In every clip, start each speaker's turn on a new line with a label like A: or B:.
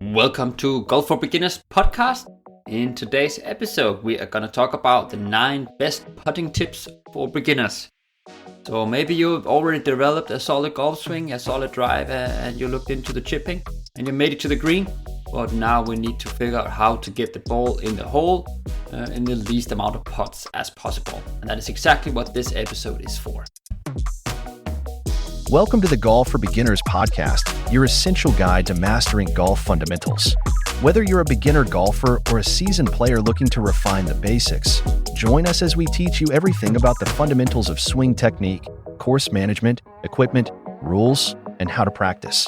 A: Welcome to Golf for Beginners podcast. In today's episode, we are going to talk about the 9 best putting tips for beginners. So maybe you've already developed a solid golf swing, a solid drive, and you looked into the chipping and you made it to the green. But now we need to figure out how to get the ball in the hole in the least amount of putts as possible. And that is exactly what this episode is for.
B: Welcome to the Golf for Beginners podcast, your essential guide to mastering golf fundamentals. Whether you're a beginner golfer or a seasoned player looking to refine the basics, join us as we teach you everything about the fundamentals of swing technique, course management, equipment, rules, and how to practice.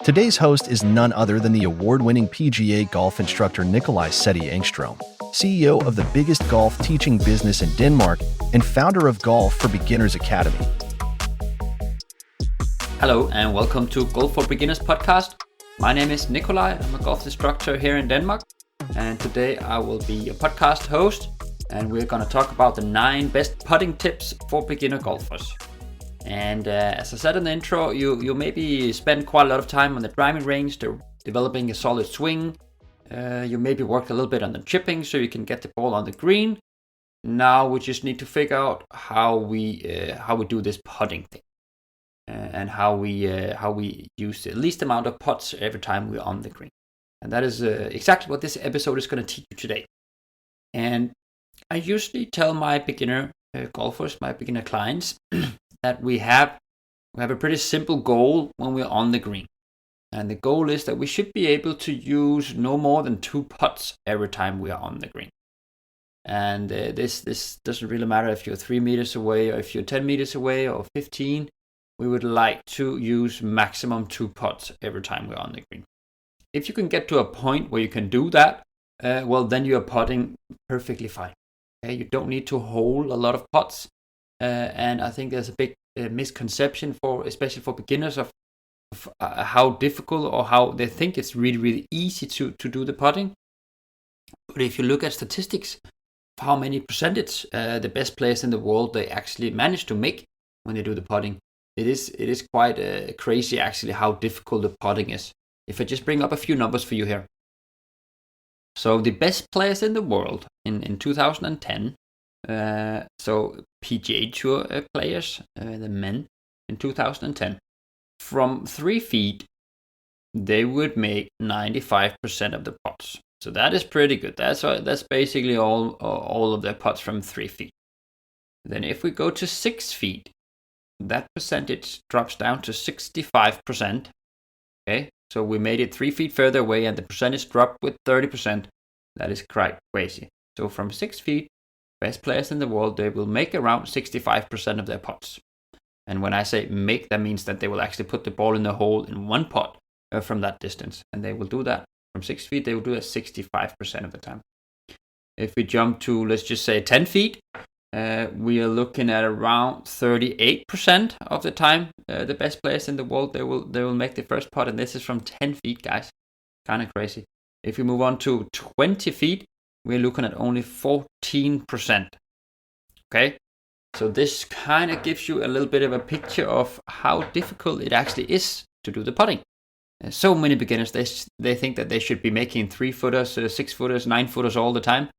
B: Today's host is none other than the award-winning PGA golf instructor Nikolaj Setti Engström, CEO of the biggest golf teaching business in Denmark and founder of Golf for Beginners Academy.
A: Hello and welcome to Golf for Beginners podcast. My name is Nikolaj. I'm a golf instructor here in Denmark, and today I will be your podcast host, and we're going to talk about the 9 best putting tips for beginner golfers. And as I said in the intro, you maybe spend quite a lot of time on the driving range developing a solid swing. You maybe work a little bit on the chipping so you can get the ball on the green. Now we just need to figure out how we do this putting thing. And how we use the least amount of putts every time we're on the green. And that is exactly what this episode is going to teach you today. And I usually tell my beginner golfers, my beginner clients, that we have a pretty simple goal when we're on the green. And the goal is that we should be able to use no more than 2 putts every time we are on the green. And this doesn't really matter if you're 3 meters away or if you're 10 meters away or 15. We would like to use maximum 2 putts every time we're on the green. If you can get to a point where you can do that, well, then you are putting perfectly fine. Okay? You don't need to hold a lot of putts. And I think there's a big misconception especially for beginners of how difficult or how they think it's really, really easy to do the putting. But if you look at statistics, how many percentage the best players in the world they actually manage to make when they do the putting. It is quite crazy actually how difficult the putting is. If I just bring up a few numbers for you here. So the best players in the world in 2010, so PGA Tour players, the men in 2010, from 3 feet, they would make 95% of the putts. So that is pretty good. That's basically all of their putts from 3 feet. Then if we go to 6 feet, that percentage drops down to 65%. Okay, so we made it 3 feet further away and the percentage dropped with 30%. That is quite crazy. So from 6 feet, best players in the world, they will make around 65% of their putts. And when I say make, that means that they will actually put the ball in the hole in 1 putt from that distance. And they will do that. From 6 feet, they will do that 65% of the time. If we jump to, let's just say 10 feet, we are looking at around 38% of the time. The best players in the world, they will make the first putt, and this is from 10 feet, guys. Kind of crazy. If we move on to 20 feet, we're looking at only 14%. Okay, so this kind of gives you a little bit of a picture of how difficult it actually is to do the putting. So many beginners, they think that they should be making 3-footers, 6-footers, 9-footers all the time.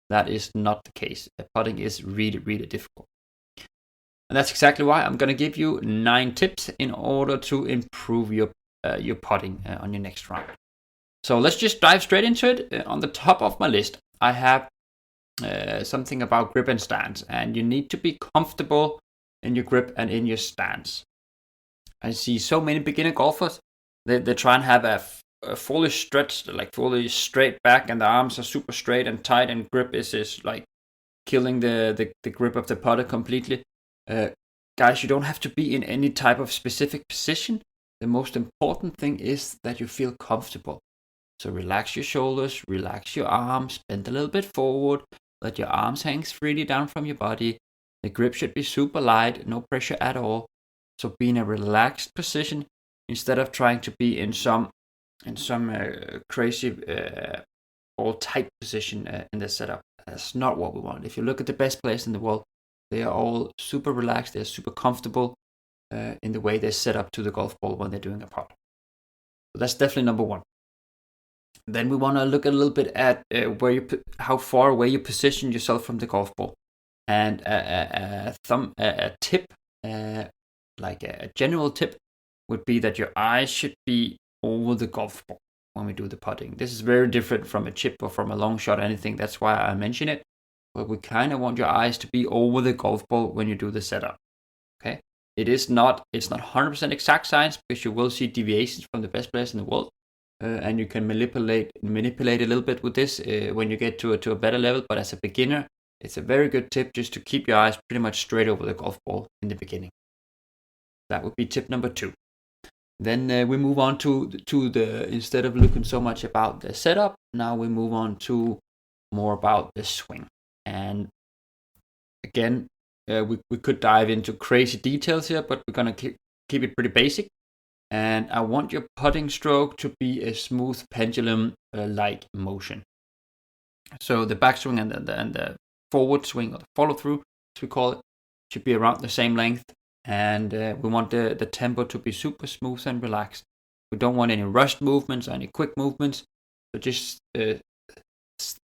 A: That is not the case. Putting is really, really difficult. And that's exactly why I'm going to give you 9 tips in order to improve your putting on your next round. So let's just dive straight into it. On the top of my list, I have something about grip and stance. And you need to be comfortable in your grip and in your stance. I see so many beginner golfers, they try and have a fully stretched, like fully straight back, and the arms are super straight and tight, and grip is like killing the grip of the putter completely. Guys, you don't have to be in any type of specific position. The most important thing is that you feel comfortable. So relax your shoulders, relax your arms, bend a little bit forward, let your arms hang freely down from your body. The grip should be super light, no pressure at all. So be in a relaxed position instead of trying to be in some crazy all tight position in the setup. That's not what we want. If you look at the best players in the world, they are all super relaxed. They're super comfortable in the way they set up to the golf ball when they're doing a putt. So that's definitely number 1. Then we want to look a little bit at how far away you position yourself from the golf ball. And a tip, like a general tip, would be that your eyes should be over the golf ball when we do the putting. This is very different from a chip or from a long shot or anything. That's why I mention it. But we kind of want your eyes to be over the golf ball when you do the setup. Okay, it's not 100% exact science, because you will see deviations from the best players in the world, and you can manipulate a little bit with this when you get to a better level. But as a beginner, it's a very good tip just to keep your eyes pretty much straight over the golf ball in the beginning. That would be tip number 2. Then we move on to the, instead of looking so much about the setup, now we move on to more about the swing. And again, we could dive into crazy details here, but we're going to keep it pretty basic. And I want your putting stroke to be a smooth pendulum-like motion. So the backswing and the forward swing, or the follow through, as we call it, should be around the same length. And we want the tempo to be super smooth and relaxed. We don't want any rushed movements or any quick movements. So just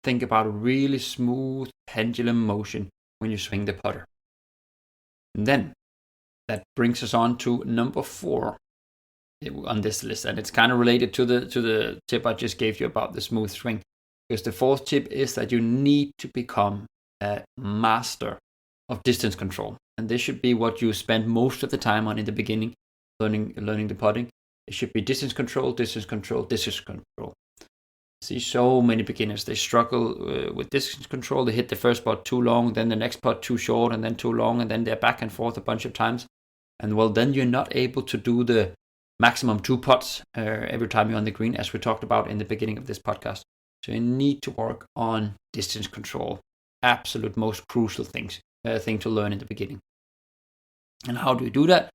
A: think about a really smooth pendulum motion when you swing the putter. And then that brings us on to number 4 on this list, and it's kind of related to the tip I just gave you about the smooth swing, because the 4th tip is that you need to become a master of distance control, and this should be what you spend most of the time on in the beginning, learning the putting. It should be distance control, distance control, distance control. I see so many beginners, they struggle with distance control. They hit the first putt too long, then the next putt too short, and then too long, and then they're back and forth a bunch of times, and well, then you're not able to do the maximum 2 putts every time you're on the green, as we talked about in the beginning of this podcast. So you need to work on distance control. Absolute most crucial thing to learn in the beginning. And how do you do that?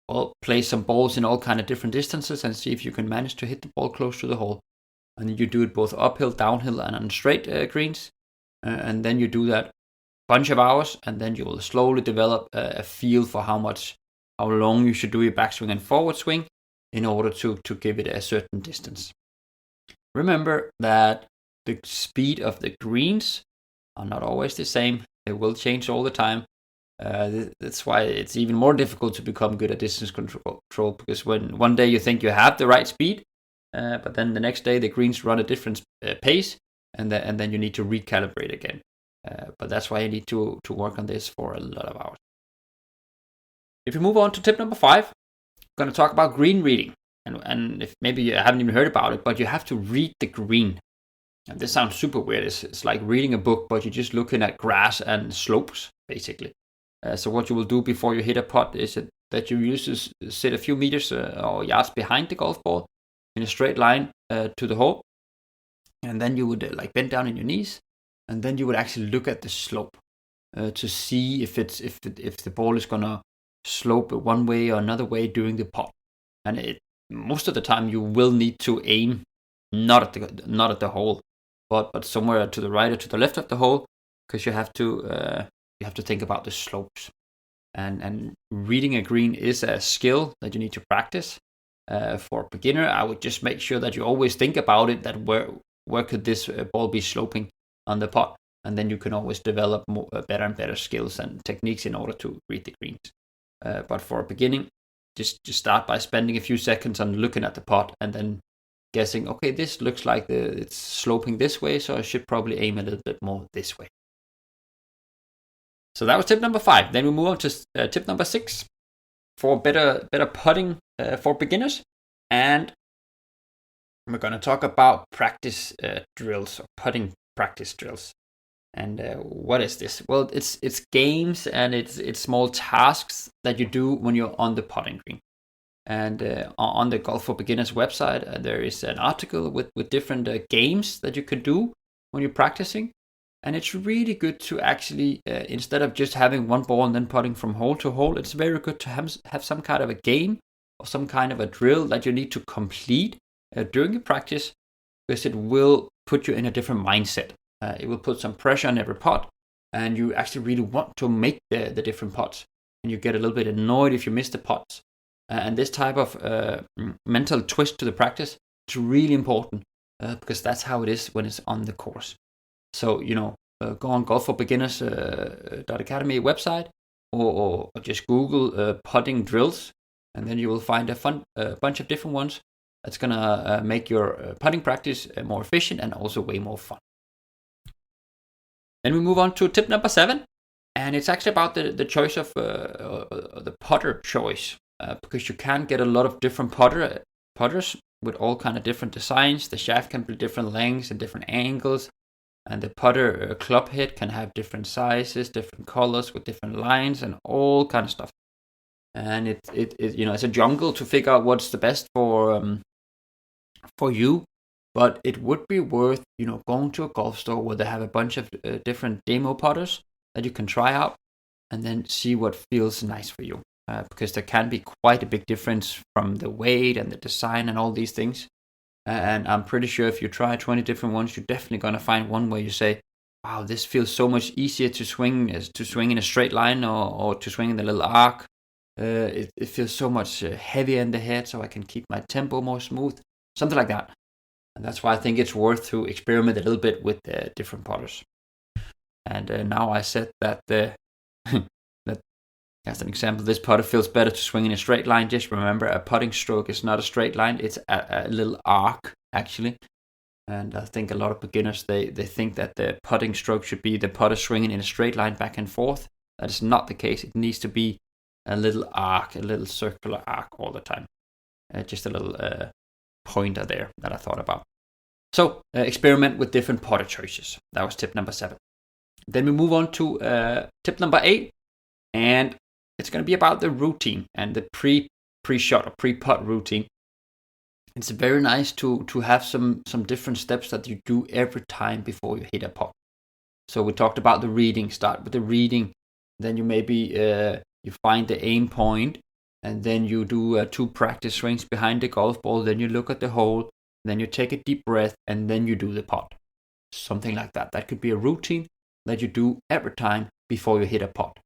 A: Well, play some balls in all kind of different distances and see if you can manage to hit the ball close to the hole. And you do it both uphill, downhill, and on straight greens. And then you do that a bunch of hours, and then you will slowly develop a feel for how long you should do your backswing and forward swing in order to give it a certain distance. Remember that the speed of the greens are not always the same. They will change all the time. That's why it's even more difficult to become good at distance control, because when one day you think you have the right speed, but then the next day the greens run a different pace, and then you need to recalibrate again. But that's why you need to work on this for a lot of hours. If you move on to tip number 5, I'm going to talk about green reading. And if maybe you haven't even heard about it, but you have to read the green. And this sounds super weird. It's like reading a book, but you're just looking at grass and slopes, basically. So what you will do before you hit a putt is that you usually sit a few meters or yards behind the golf ball in a straight line to the hole. And then you would like bend down on your knees, and then you would actually look at the slope to see if the ball is going to slope one way or another way during the putt. And most of the time you will need to aim not at the hole, but somewhere to the right or to the left of the hole, because you have to think about the slopes. And reading a green is a skill that you need to practice. For a beginner, I would just make sure that you always think about it, that where could this ball be sloping on the putt, and then you can always develop better and better skills and techniques in order to read the greens. But for a beginning, just start by spending a few seconds on looking at the putt and then guessing, okay, this looks like it's sloping this way, so I should probably aim a little bit more this way. So that was tip number 5. Then we move on to tip number 6 for better putting for beginners. And we're going to talk about practice drills, or putting practice drills. And what is this? Well, it's games, and it's small tasks that you do when you're on the putting green. And on the Golf for Beginners website, there is an article with different games that you can do when you're practicing. And it's really good to actually, instead of just having one ball and then putting from hole to hole, it's very good to have some kind of a game or some kind of a drill that you need to complete during your practice, because it will put you in a different mindset. It will put some pressure on every putt, and you actually really want to make the different putts, and you get a little bit annoyed if you miss the putts. And this type of mental twist to the practice is really important, because that's how it is when it's on the course. So, go on golfforbeginners.academy website or just Google putting drills, and then you will find a bunch of different ones that's going to make your putting practice more efficient and also way more fun. Then we move on to tip number 7, and it's actually about the choice of the putter choice, because you can get a lot of different putters with all kind of different designs. The shaft can be different lengths and different angles, and the putter club head can have different sizes, different colors with different lines and all kind of stuff. And it's a jungle to figure out what's the best for you. But it would be worth, going to a golf store where they have a bunch of different demo putters that you can try out and then see what feels nice for you. Because there can be quite a big difference from the weight and the design and all these things. And I'm pretty sure if you try 20 different ones, you're definitely going to find one where you say, wow, this feels so much easier to swing in a straight line or to swing in the little arc. It feels so much heavier in the head, so I can keep my tempo more smooth. Something like that. And that's why I think it's worth to experiment a little bit with different putters. And now I said that as an example, this putter feels better to swing in a straight line. Just remember, a putting stroke is not a straight line. It's a little arc, actually. And I think a lot of beginners, they think that the putting stroke should be the putter swinging in a straight line back and forth. That is not the case. It needs to be a little arc, a little circular arc all the time. Just a little pointer there that I thought about. So experiment with different putter choices. That was tip number 7. Then we move on to tip number 8, and it's going to be about the routine and the pre-shot or pre-putt routine. It's very nice to have some different steps that you do every time before you hit a putt. So we talked about the reading. Start with the reading, then you maybe you find the aim point, and then you do 2 practice swings behind the golf ball. Then you look at the hole, then you take a deep breath, and then you do the putt. Something like that. That could be a routine that you do every time before you hit a putt.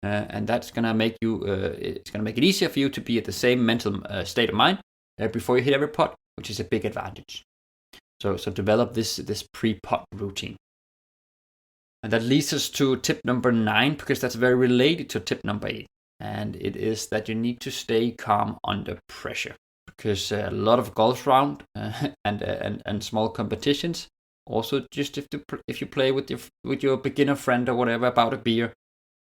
A: And that's gonna make it's gonna make it easier for you to be at the same mental state of mind before you hit every putt, which is a big advantage. So develop this pre-putt routine. And that leads us to tip number 9, because that's very related to tip number 8. And it is that you need to stay calm under pressure, because a lot of golf round and small competitions, also just if you play with your beginner friend or whatever about a beer,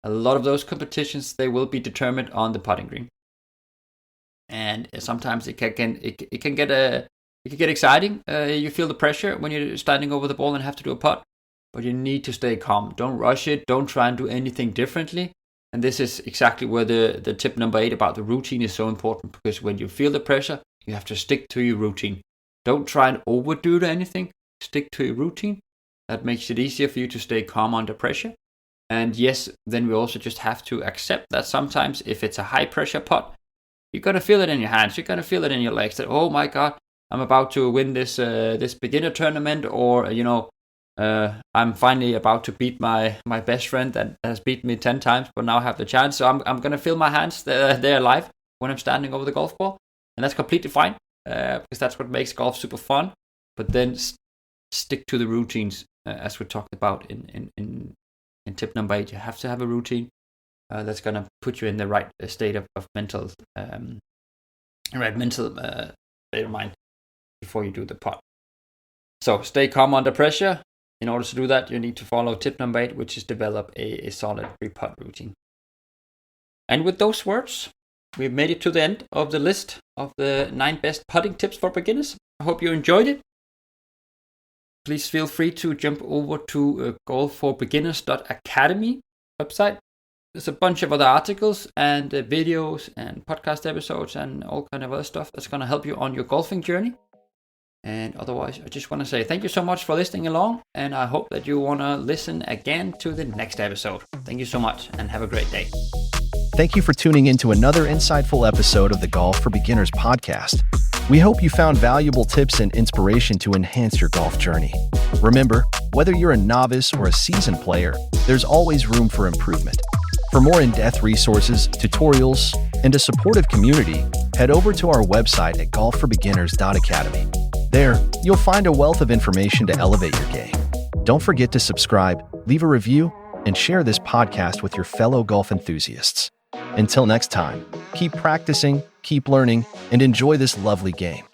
A: a lot of those competitions, they will be determined on the putting green. And sometimes it can get exciting. You feel the pressure when you're standing over the ball and have to do a putt, but you need to stay calm. Don't rush it. Don't try and do anything differently. And this is exactly where the tip number 8 about the routine is so important, because when you feel the pressure, you have to stick to your routine. Don't try and overdo anything. Stick to your routine. That makes it easier for you to stay calm under pressure. And yes, then we also just have to accept that sometimes if it's a high pressure putt, you're going to feel it in your hands. You're going to feel it in your legs that, oh my God, I'm about to win this beginner tournament, or, I'm finally about to beat my best friend that has beaten me 10 times, but now I have the chance. So I'm going to feel my hands, they're alive when I'm standing over the golf ball. And that's completely fine, because that's what makes golf super fun. But then stick to the routines, as we talked about in tip number 8. You have to have a routine that's going to put you in the right state of mental state of mind before you do the putt. So stay calm under pressure. In order to do that, you need to follow tip number 8, which is develop a solid pre-putt routine. And with those words, we've made it to the end of the list of the 9 best putting tips for beginners. I hope you enjoyed it. Please feel free to jump over to golfforbeginners.academy website. There's a bunch of other articles and videos and podcast episodes and all kind of other stuff that's going to help you on your golfing journey. And otherwise, I just want to say thank you so much for listening along, and I hope that you want to listen again to the next episode. Thank you so much, and have a great day.
B: Thank you for tuning in to another insightful episode of the Golf for Beginners podcast. We hope you found valuable tips and inspiration to enhance your golf journey. Remember, whether you're a novice or a seasoned player, there's always room for improvement. For more in-depth resources, tutorials, and a supportive community, head over to our website at golfforbeginners.academy. There, you'll find a wealth of information to elevate your game. Don't forget to subscribe, leave a review, and share this podcast with your fellow golf enthusiasts. Until next time, keep practicing, keep learning, and enjoy this lovely game.